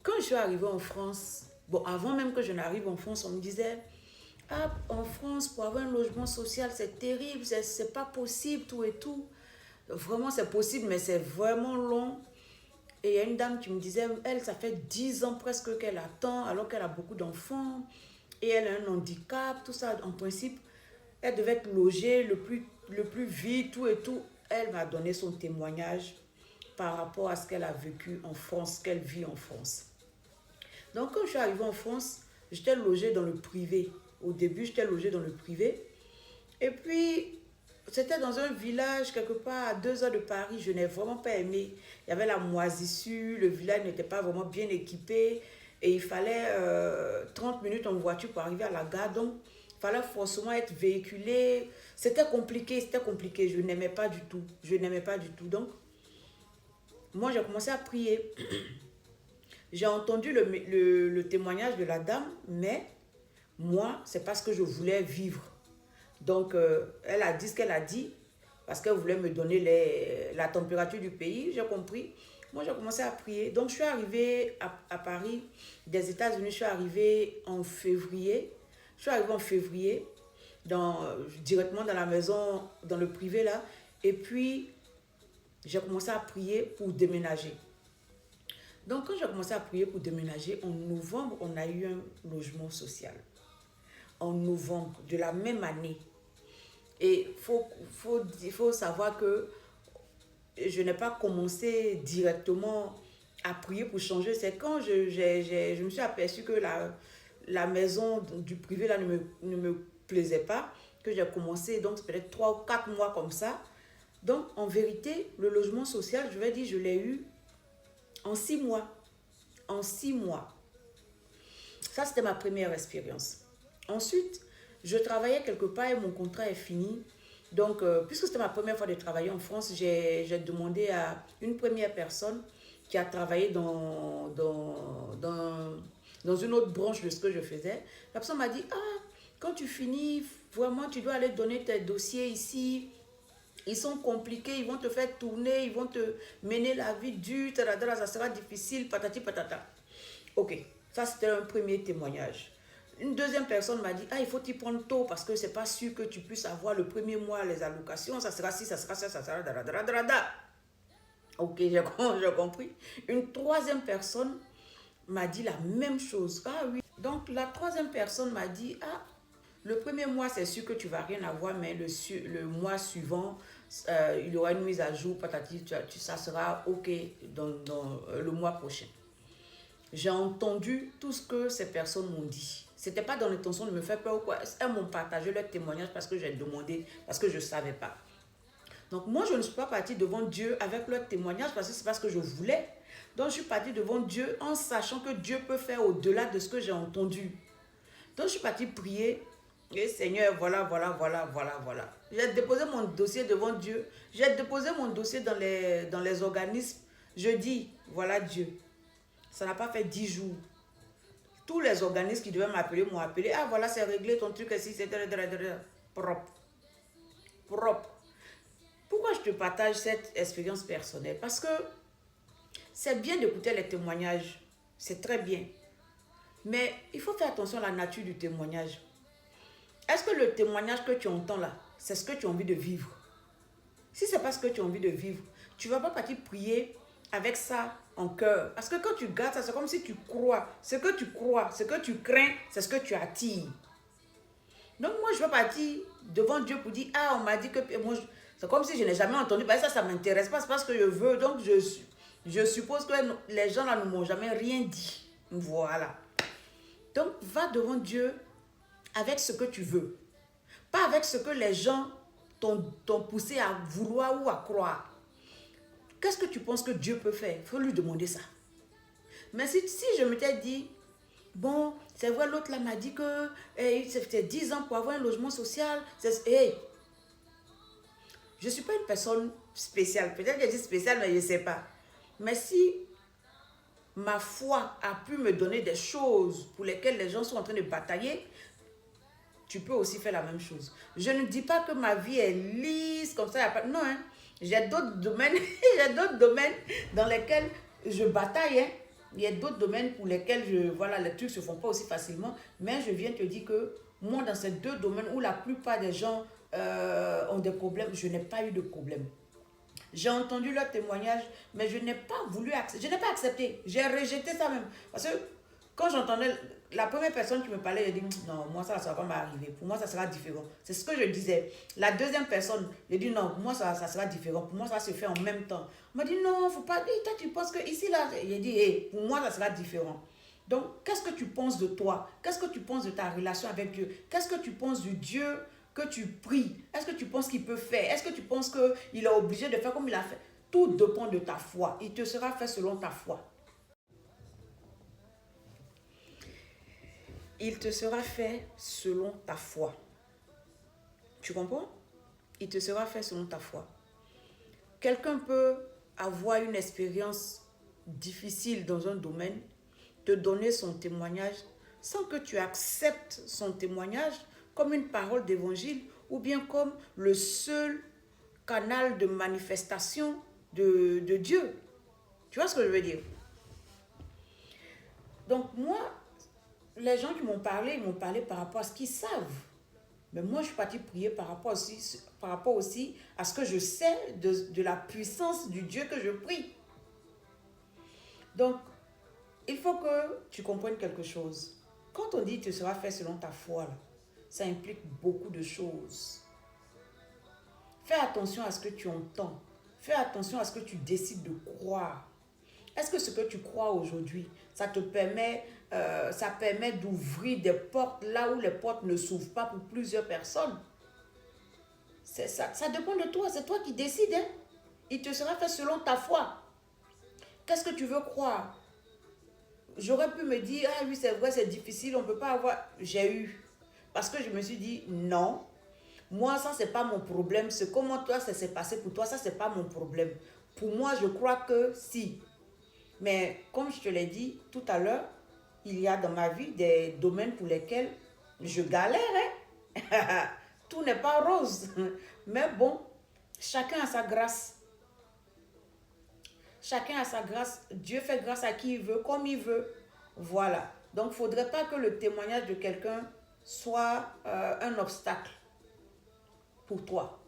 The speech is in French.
Quand je suis arrivée en France, bon, avant même que je n'arrive en France, on me disait, ah, en France, pour avoir un logement social, c'est terrible, c'est pas possible, tout et tout. Vraiment, c'est possible, mais c'est vraiment long. Et il y a une dame qui me disait, elle, ça fait 10 ans presque qu'elle attend, alors qu'elle a beaucoup d'enfants, et elle a un handicap, tout ça. En principe, elle devait être logée le plus vite, tout et tout. Elle m'a donné son témoignage par rapport à ce qu'elle a vécu en France, ce qu'elle vit en France. Donc, quand je suis arrivée en France, j'étais logée dans le privé. Au début, j'étais logée dans le privé. Et puis, c'était dans un village, quelque part à 2 heures de Paris. Je n'ai vraiment pas aimé. Il y avait la moisissure, le village n'était pas vraiment bien équipé. Et il fallait 30 minutes en voiture pour arriver à la gare. Donc, il fallait forcément être véhiculé. C'était compliqué, c'était compliqué. Je n'aimais pas du tout. Je n'aimais pas du tout. Donc, moi, j'ai commencé à prier. J'ai entendu le témoignage de la dame, mais moi, c'est parce que je voulais vivre. Donc, elle a dit ce qu'elle a dit, parce qu'elle voulait me donner la température du pays, j'ai compris. Moi, j'ai commencé à prier. Donc, je suis arrivée à Paris, des États-Unis, je suis arrivée en février. Je suis arrivée en février, directement dans la maison, dans le privé là. Et puis, j'ai commencé à prier pour déménager. Donc, quand j'ai commencé à prier pour déménager, en novembre, on a eu un logement social. En novembre de la même année. Et il faut savoir que je n'ai pas commencé directement à prier pour changer. C'est quand je me suis aperçue que la maison du privé là ne me plaisait pas, que j'ai commencé, donc peut-être 3 ou 4 mois comme ça. Donc en vérité, le logement social, je vais dire, je l'ai eu en 6 mois. En 6 mois. Ça, c'était ma première expérience. Ensuite, je travaillais quelque part et mon contrat est fini. Donc, puisque c'était ma première fois de travailler en France, j'ai demandé à une première personne qui a travaillé dans une autre branche de ce que je faisais. La personne m'a dit, ah, quand tu finis, vraiment, tu dois aller donner tes dossiers ici. Ils sont compliqués, ils vont te faire tourner, ils vont te mener la vie dure, ça sera difficile, patati patata. Ok, ça c'était un premier témoignage. Une deuxième personne m'a dit, ah, il faut t'y prendre tôt parce que c'est pas sûr que tu puisses avoir le premier mois les allocations, ça sera ci, ça sera ça, ça sera da. Ok, j'ai compris. Une troisième personne m'a dit la même chose. Ah oui. Donc la troisième personne m'a dit, ah, le premier mois, c'est sûr que tu vas rien avoir, mais le mois suivant, il y aura une mise à jour, patati, ça sera ok dans le mois prochain. J'ai entendu tout ce que ces personnes m'ont dit. C'était pas dans l'intention de me faire peur ou quoi. Elles m'ont partagé leur témoignage parce que j'ai demandé, parce que je ne savais pas. Donc moi, je ne suis pas partie devant Dieu avec leur témoignage parce que c'est parce que je voulais. Donc je suis partie devant Dieu en sachant que Dieu peut faire au-delà de ce que j'ai entendu. Donc je suis partie prier. Et Seigneur, voilà. J'ai déposé mon dossier devant Dieu. J'ai déposé mon dossier dans les organismes. Je dis, voilà Dieu. Ça n'a pas fait 10 jours. Tous les organismes qui devaient m'appeler m'ont appelé. Ah, voilà, c'est réglé, ton truc ici, c'est propre. Propre. Pourquoi je te partage cette expérience personnelle? Parce que c'est bien d'écouter les témoignages. C'est très bien. Mais il faut faire attention à la nature du témoignage. Est-ce que le témoignage que tu entends là, c'est ce que tu as envie de vivre? Si ce n'est pas ce que tu as envie de vivre, tu ne vas pas partir prier avec ça en cœur. Parce que quand tu gardes ça, c'est comme si tu crois. Ce que tu crois, ce que tu crains, c'est ce que tu attires. Donc moi, je vais partir devant Dieu pour dire, ah, on m'a dit que... Moi, c'est comme si je n'ai jamais entendu. Ben, ça ne m'intéresse pas, c'est pas ce que je veux. Donc je suppose que les gens là ne m'ont jamais rien dit. Voilà. Donc va devant Dieu avec ce que tu veux. Pas avec ce que les gens t'ont poussé à vouloir ou à croire. Qu'est-ce que tu penses que Dieu peut faire? Il faut lui demander ça. Mais si je m'étais dit, bon, c'est vrai, l'autre là m'a dit que c'était 10 ans pour avoir un logement social. Hey, je ne suis pas une personne spéciale. Peut-être que je dis spéciale, mais je ne sais pas. Mais si ma foi a pu me donner des choses pour lesquelles les gens sont en train de batailler, tu peux aussi faire la même chose. Je ne dis pas que ma vie est lisse, comme ça, non, hein. J'ai d'autres domaines, j'ai d'autres domaines dans lesquels je bataille, hein. Il y a d'autres domaines pour lesquels voilà, les trucs ne se font pas aussi facilement. Mais je viens te dire que moi, dans ces deux domaines où la plupart des gens ont des problèmes, je n'ai pas eu de problème. J'ai entendu leur témoignage, mais je n'ai pas voulu accepter. Je n'ai pas accepté. J'ai rejeté ça même. Parce que quand j'entendais la première personne qui me parlait, j'ai dit non, moi ça ne va pas m'arriver. Pour moi, ça sera différent. C'est ce que je disais. La deuxième personne, j'ai dit non, pour moi ça sera différent. Pour moi, ça se fait en même temps. On m'a dit non, faut pas. Hey, toi, tu penses que ici, là, j'ai dit hey, pour moi, ça sera différent. Donc, qu'est-ce que tu penses de toi? Qu'est-ce que tu penses de ta relation avec Dieu? Qu'est-ce que tu penses du Dieu que tu pries? Est-ce que tu penses qu'il peut faire? Est-ce que tu penses qu'il est obligé de faire comme il a fait? Tout dépend de ta foi. Il te sera fait selon ta foi. Il te sera fait selon ta foi. Tu comprends? Il te sera fait selon ta foi. Quelqu'un peut avoir une expérience difficile dans un domaine, te donner son témoignage sans que tu acceptes son témoignage comme une parole d'évangile ou bien comme le seul canal de manifestation de Dieu. Tu vois ce que je veux dire? Donc moi, les gens qui m'ont parlé, ils m'ont parlé par rapport à ce qu'ils savent. Mais moi, je suis partie prier par rapport aussi à ce que je sais de la puissance du Dieu que je prie. Donc, il faut que tu comprennes quelque chose. Quand on dit « tu seras fait selon ta foi », ça implique beaucoup de choses. Fais attention à ce que tu entends. Fais attention à ce que tu décides de croire. Est-ce que ce que tu crois aujourd'hui, ça permet d'ouvrir des portes là où les portes ne s'ouvrent pas pour plusieurs personnes? Ça dépend de toi, c'est toi qui décides. Hein? Il te sera fait selon ta foi. Qu'est-ce que tu veux croire? J'aurais pu me dire, ah oui, c'est vrai, c'est difficile, on ne peut pas avoir... J'ai eu. Parce que je me suis dit, non, moi, ça, c'est pas mon problème. C'est comment toi, ça s'est passé pour toi, ça, c'est pas mon problème. Pour moi, je crois que si. Mais comme je te l'ai dit tout à l'heure, il y a dans ma vie des domaines pour lesquels je galère. Hein? Tout n'est pas rose. Mais bon, chacun a sa grâce. Chacun a sa grâce. Dieu fait grâce à qui il veut, comme il veut. Voilà. Donc, il ne faudrait pas que le témoignage de quelqu'un soit un obstacle pour toi.